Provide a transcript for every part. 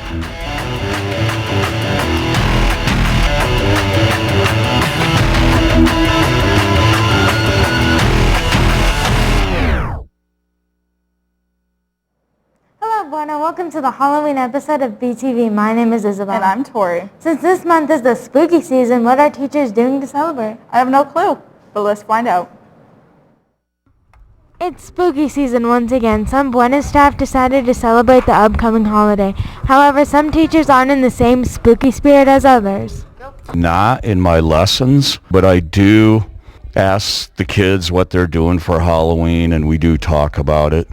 Hello everyone and welcome to the Halloween episode of BTV. My name is Isabel. And I'm Tori. Since this month is the spooky season, what are teachers doing to celebrate? I have no clue, but let's find out. It's spooky season once again. Some Buena staff decided to celebrate the upcoming holiday. However, some teachers aren't in the same spooky spirit as others. Not in my lessons, but I do ask the kids what they're doing for Halloween, and we do talk about it.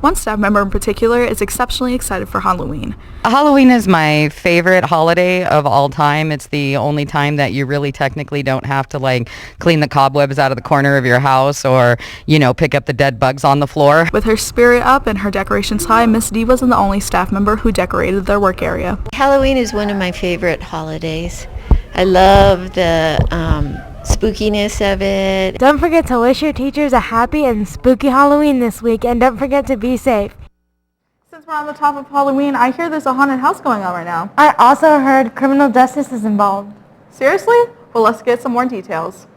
One staff member in particular is exceptionally excited for Halloween. Halloween is my favorite holiday of all time. It's the only time that you really technically don't have to clean the cobwebs out of the corner of your house or, pick up the dead bugs on the floor. With her spirit up and her decorations high, Miss D wasn't the only staff member who decorated their work area. Halloween is one of my favorite holidays. I love the spookiness of it. Don't forget to wish your teachers a happy and spooky Halloween this week, and don't forget to be safe. Since we're on the top of Halloween, I hear there's a haunted house going on right now. I also heard criminal justice is involved. Seriously? Well, let's get some more details.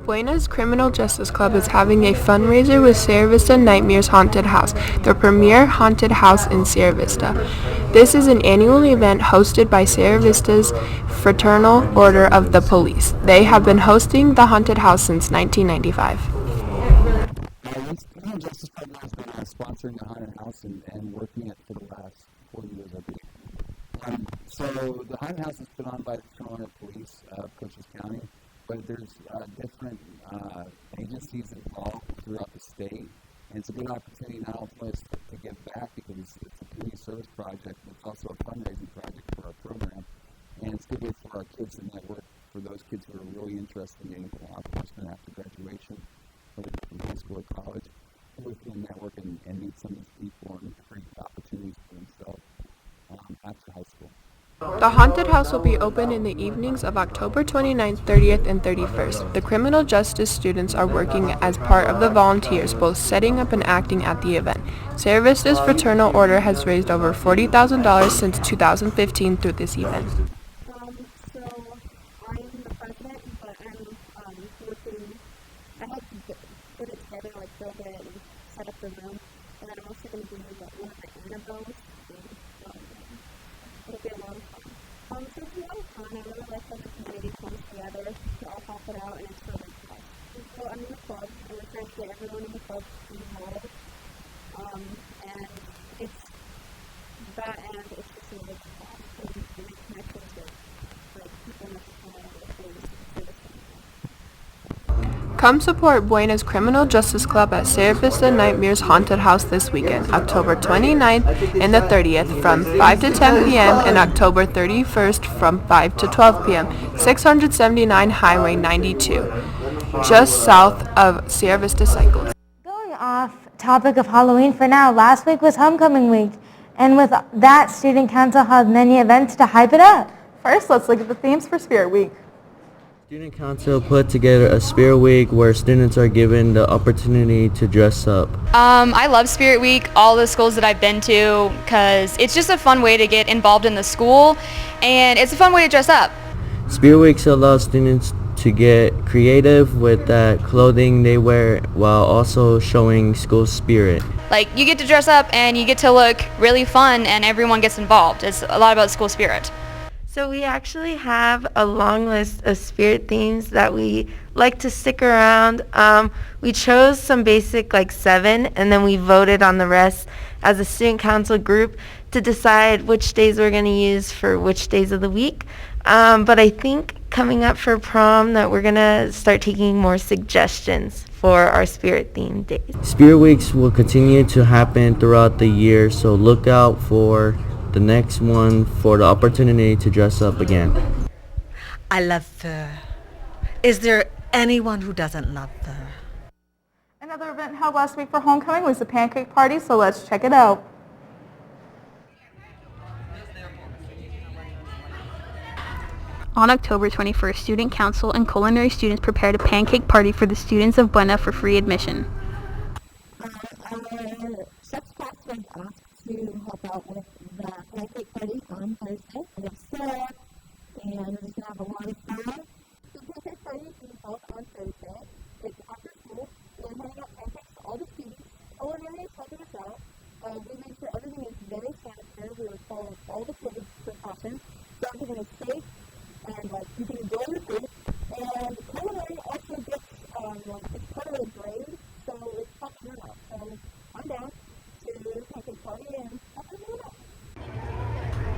Buena's Criminal Justice Club is having a fundraiser with Sierra Vista Nightmares Haunted House, the premier haunted house in Sierra Vista. This is an annual event hosted by Sierra Vista's Fraternal Order of the Police. They have been hosting the haunted house since 1995. Criminal Justice Club has been sponsoring the haunted house and working it for the last 4 years, I believe. So the haunted house is put on by the Fraternal Order of Police of Cochise County. But there's different agencies involved throughout the state, and it's a good opportunity not only for us to give back because it's a community service project, but it's also a fundraising project for our program, and it's a good way for our kids to network, for those kids who are really interested in getting law enforcement after graduation, whether from high school or college, who can network and meet some of these people and create opportunities for themselves after high school. The haunted house will be open in the evenings of October 29th, 30th, and 31st. The criminal justice students are working as part of the volunteers, both setting up and acting at the event. Sierra Vista's Fraternal Order has raised over $40,000 since 2015 through this event. So I am the president, but I'm working, I had to put it together, build it and set up the room, and then I'm also going to be one of the Annabelles. It'll be a lot of fun. So it's a lot of fun. I really like when the community comes together to all help it out, and it's really fun. So I'm in the club, and we're trying to get everyone in the club involved. And it's that, and it's just really fun. So we make connections with people in the community. Come support Buena's Criminal Justice Club at Sierra Vista Nightmares Haunted House this weekend, October 29th and the 30th from 5 to 10 p.m. and October 31st from 5 to 12 p.m. 679 Highway 92, just south of Sierra Vista Cycles. Going off topic of Halloween for now, last week was homecoming week, and with that, Student Council held many events to hype it up. First, let's look at the themes for Spirit Week. Student Council put together a Spirit Week where students are given the opportunity to dress up. I love Spirit Week, all the schools that I've been to, because it's just a fun way to get involved in the school, and it's a fun way to dress up. Spirit Weeks allow students to get creative with that clothing they wear while also showing school spirit. You get to dress up and you get to look really fun and everyone gets involved. It's a lot about school spirit. So we actually have a long list of spirit themes that we like to stick around. We chose some basic 7, and then we voted on the rest as a student council group to decide which days we're going to use for which days of the week. But I think coming up for prom that we're going to start taking more suggestions for our spirit theme days. Spirit Weeks will continue to happen throughout the year, so look out for the next one for the opportunity to dress up again. I love fur. Is there anyone who doesn't love fur? Another event held last week for homecoming was the Pancake Party, so let's check it out. On October 21st, Student Council and culinary students prepared a pancake party for the students of Buena for free admission. Our chef's class went off to help out with the pancake on Thursday. We have syrup, and we're just going to have a lot of fun. The Pancake Party is being held on Thursday. It's after school. We're handing out pancakes to all the students. Culinary is helping us out. We make sure everything is very sanitary. We were following all the COVID precautions. So everything is safe, and you can enjoy the food. And culinary also gets, it's part of the grade, so it's helping them out. So I'm down to the Pancake Party and help everyone out.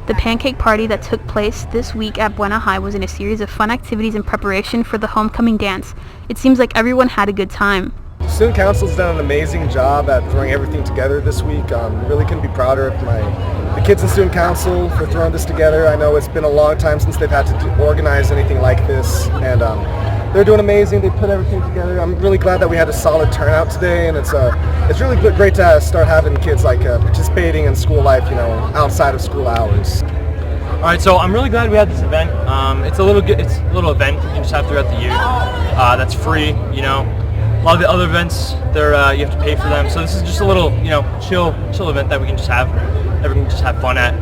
The Pancake Party that took place this week at Buena High was in a series of fun activities in preparation for the homecoming dance. It seems like everyone had a good time. Student Council's done an amazing job at throwing everything together this week. Really couldn't be prouder of the kids in Student Council for throwing this together. I know it's been a long time since they've had to organize anything like this, and they're doing amazing. They put everything together. I'm really glad that we had a solid turnout today, and it's really great to start having kids participating in school life, outside of school hours. All right, so I'm really glad we had this event. It's a little event you can just have throughout the year. That's free, A lot of the other events, you have to pay for them. So this is just a little, chill event that we can just have. Everyone can just have fun at,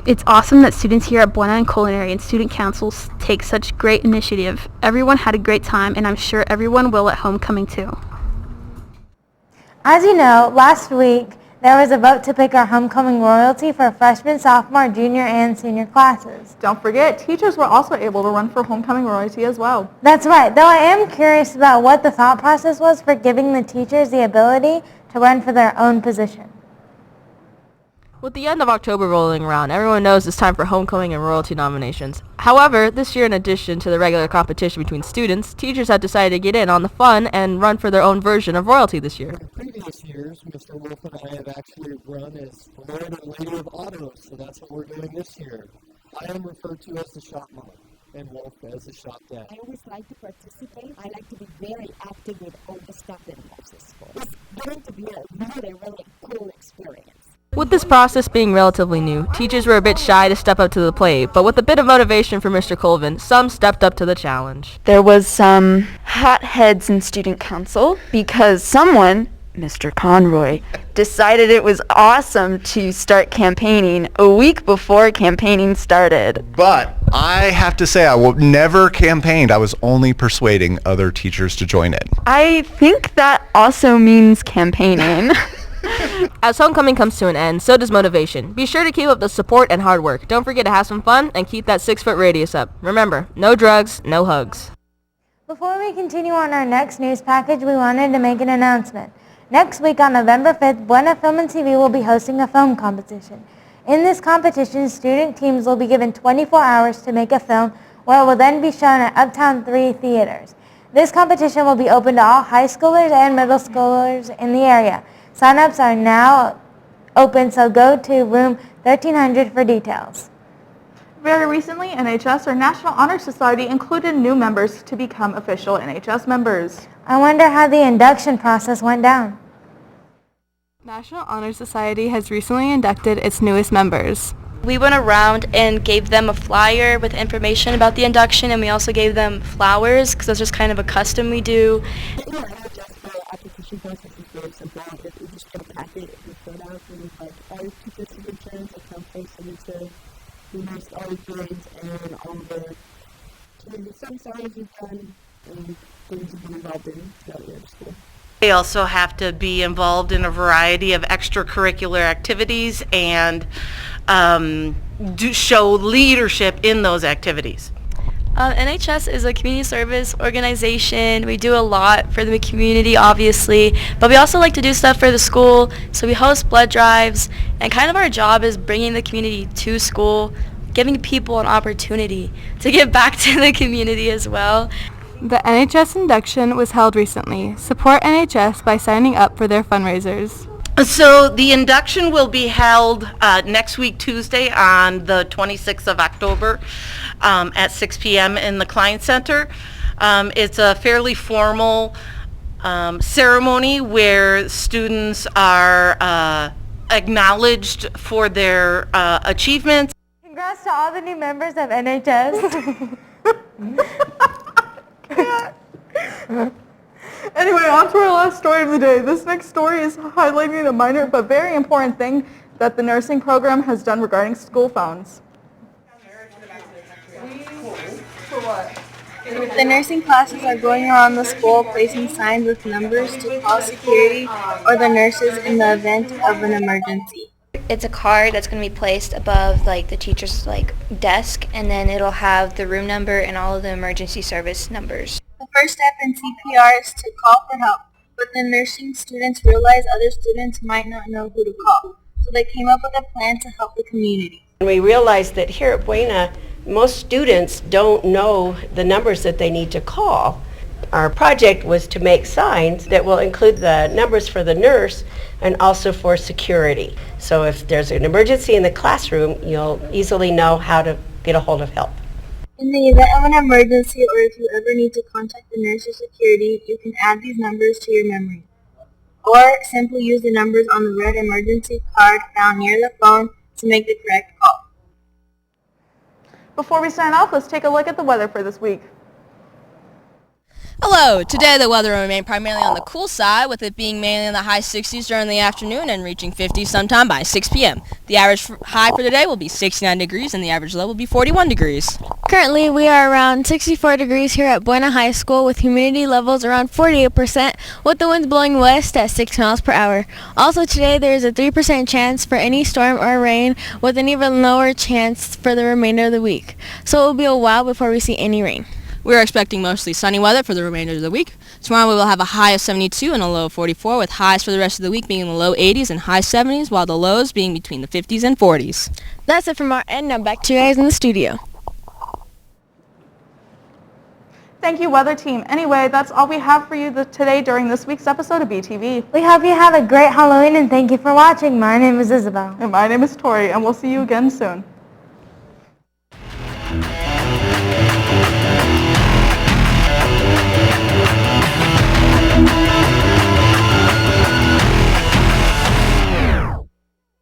It's awesome that students here at Buena and Culinary and Student Councils take such great initiative. Everyone had a great time, and I'm sure everyone will at homecoming too. As you know, last week there was a vote to pick our homecoming royalty for freshman, sophomore, junior, and senior classes. Don't forget, teachers were also able to run for homecoming royalty as well. That's right, though I am curious about what the thought process was for giving the teachers the ability to run for their own position. With the end of October rolling around, everyone knows it's time for homecoming and royalty nominations. However, this year, in addition to the regular competition between students, teachers have decided to get in on the fun and run for their own version of royalty this year. In previous years, Mr. Wolf and I have actually run as Lord and Lady of Autos, so that's what we're doing this year. I am referred to as the shop mom, and Wolf as the shop dad. I always like to participate. I like to be very active with all the stuff that involves the school. It's going to be a really cool experience. With this process being relatively new, teachers were a bit shy to step up to the plate, but with a bit of motivation from Mr. Colvin, some stepped up to the challenge. There was some hot heads in Student Council because someone, Mr. Conroy, decided it was awesome to start campaigning a week before campaigning started. But I have to say, I never campaigned. I was only persuading other teachers to join in. I think that also means campaigning. As homecoming comes to an end, so does motivation. Be sure to keep up the support and hard work. Don't forget to have some fun and keep that 6-foot radius up. Remember, no drugs, no hugs. Before we continue on our next news package, we wanted to make an announcement. Next week on November 5th, Buena Film&TV will be hosting a film competition. In this competition, student teams will be given 24 hours to make a film, where it will then be shown at Uptown 3 theaters. This competition will be open to all high schoolers and middle schoolers in the area. Sign-ups are now open, so go to room 1300 for details. Very recently, NHS, or National Honor Society, included new members to become official NHS members. I wonder how the induction process went down. National Honor Society has recently inducted its newest members. We went around and gave them a flyer with information about the induction, and we also gave them flowers, because that's just kind of a custom we do. Application process is very simple. It's just a packet you fill out with all your teacher signatures, a template signature, you list all your grades and all the some size you've done and things you've been involved in throughout your school. They also have to be involved in a variety of extracurricular activities and show leadership in those activities. NHS is a community service organization. We do a lot for the community, obviously, but we also like to do stuff for the school. So we host blood drives, and kind of our job is bringing the community to school, giving people an opportunity to give back to the community as well. The NHS induction was held recently. Support NHS by signing up for their fundraisers. So the induction will be held next week, Tuesday, on the 26th of October at 6 p.m. in the Klein Center. It's a fairly formal ceremony where students are acknowledged for their achievements. Congrats to all the new members of NHS. Anyway, on to our last story of the day. This next story is highlighting a minor but very important thing that the nursing program has done regarding school phones. For what? The nursing classes are going around the school placing signs with numbers to call security or the nurses in the event of an emergency. It's a card that's going to be placed above like the teacher's desk, and then it'll have the room number and all of the emergency service numbers. The first step in CPR is to call for help, but the nursing students realized other students might not know who to call, so they came up with a plan to help the community. We realized that here at Buena, most students don't know the numbers that they need to call. Our project was to make signs that will include the numbers for the nurse and also for security. So if there's an emergency in the classroom, you'll easily know how to get a hold of help. In the event of an emergency or if you ever need to contact the nurse or security, you can add these numbers to your memory. Or simply use the numbers on the red emergency card found near the phone to make the correct call. Before we sign off, let's take a look at the weather for this week. Hello! Today the weather will remain primarily on the cool side, with it being mainly in the high 60s during the afternoon and reaching 50 sometime by 6 p.m. The average high for today will be 69 degrees and the average low will be 41 degrees. Currently, we are around 64 degrees here at Buena High School with humidity levels around 48%, with the winds blowing west at 6 miles per hour. Also today, there is a 3% chance for any storm or rain, with an even lower chance for the remainder of the week. So it will be a while before we see any rain. We are expecting mostly sunny weather for the remainder of the week. Tomorrow we will have a high of 72 and a low of 44, with highs for the rest of the week being in the low 80s and high 70s, while the lows being between the 50s and 40s. That's it from our end. Now back to you guys in the studio. Thank you, Weather Team. Anyway, that's all we have for you today during this week's episode of BTV. We hope you have a great Halloween and thank you for watching. My name is Isabel. And my name is Tori, and we'll see you again soon.